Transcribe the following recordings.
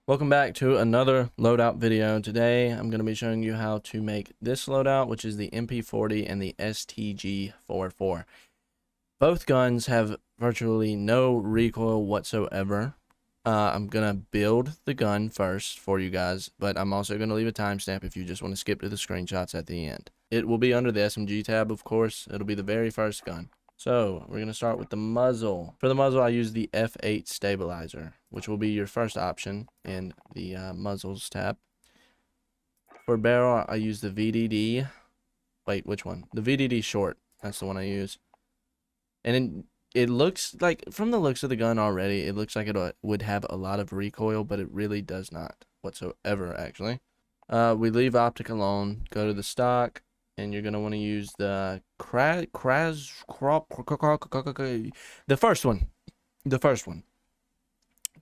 Welcome back to another loadout video. Today I'm going to be showing you how to make this loadout, which is the MP40 and the STG44. Both guns have virtually no recoil whatsoever. I'm going to build the gun first for you guys, but I'm also going to leave a timestamp if you just want to skip to the screenshots at the end. It will be under the SMG tab, of course. It'll be the very first gun. So we're going to start with the muzzle. For the muzzle, I use the F8 stabilizer, which will be your first option in the muzzles tab. For barrel, I use the VDD. Wait, which one? The VDD short. That's the one I use. And it looks like, from the looks of the gun already, it looks like it would have a lot of recoil, but it really does not whatsoever, actually. We leave optic alone, go to the stock. And you're going to want to use the the first one.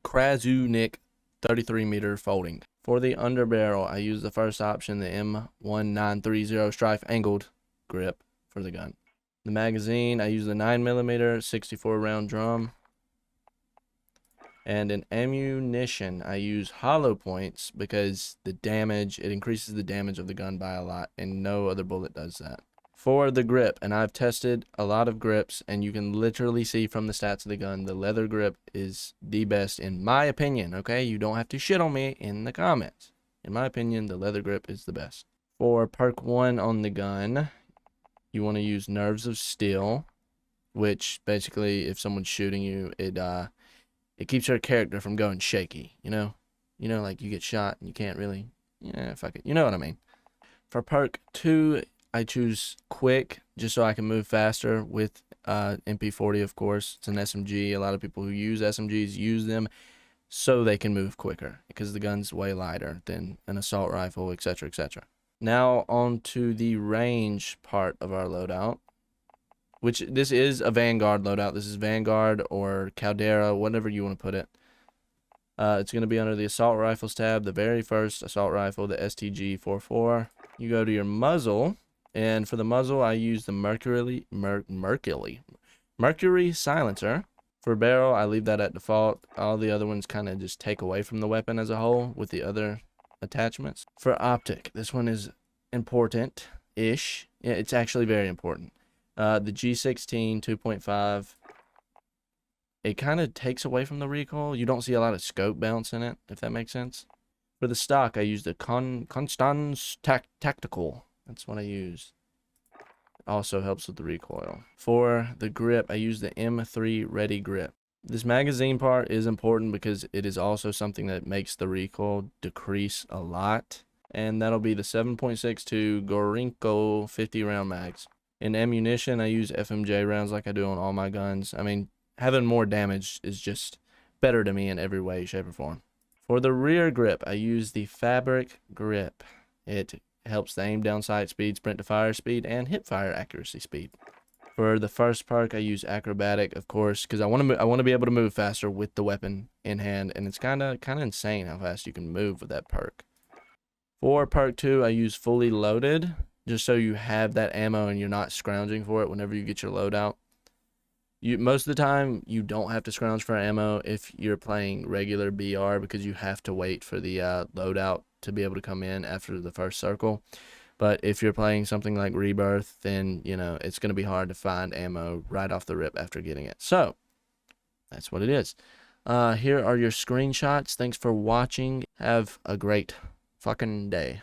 Krasunik 33 meter folding. For the underbarrel, I use the first option, the M1930 strife angled grip for the gun. The magazine, I use the 9mm 64 round drum. And in ammunition, I use hollow points because the damage, it increases the damage of the gun by a lot, and no other bullet does that. For the grip, and I've tested a lot of grips, and you can literally see from the stats of the gun, the leather grip is the best in my opinion, okay? You don't have to shit on me in the comments. In my opinion, the leather grip is the best. For perk 1 on the gun, you want to use nerves of steel, which basically, if someone's shooting you, it keeps your character from going shaky, you know, like you get shot and you can't really, fuck it. You know what I mean? For perk 2, I choose quick just so I can move faster with MP40, of course. It's an SMG. A lot of people who use SMGs use them so they can move quicker because the gun's way lighter than an assault rifle, etc., etc. Now on to the range part of our loadout, which this is a Vanguard loadout. This is Vanguard or Caldera, whatever you want to put it. It's going to be under the assault rifles tab, the very first assault rifle, the STG44. You go to your muzzle, and for the muzzle, I use the Mercury silencer. For barrel, I leave that at default. All the other ones kind of just take away from the weapon as a whole with the other attachments. For optic, this one is important-ish. Yeah, it's actually very important. The G16 2.5, it kind of takes away from the recoil. You don't see a lot of scope bounce in it, if that makes sense. For the stock, I use the Constance Tactical. That's what I use. It also helps with the recoil. For the grip, I use the M3 Ready grip. This magazine part is important because it is also something that makes the recoil decrease a lot. And that'll be the 7.62 Gorinko 50 round mags. In ammunition, I use FMJ rounds like I do on all my guns. I mean, having more damage is just better to me in every way, shape, or form. For the rear grip, I use the fabric grip. It helps the aim down sight speed, sprint to fire speed, and hip fire accuracy speed. For the first perk, I use acrobatic, of course, because I want to be able to move faster with the weapon in hand, and it's kind of insane how fast you can move with that perk. For perk 2, I use fully loaded, just so you have that ammo and you're not scrounging for it whenever you get your loadout. Most of the time, you don't have to scrounge for ammo if you're playing regular BR because you have to wait for the loadout to be able to come in after the first circle. But if you're playing something like Rebirth, then, it's going to be hard to find ammo right off the rip after getting it. So, that's what it is. Here are your screenshots. Thanks for watching. Have a great fucking day.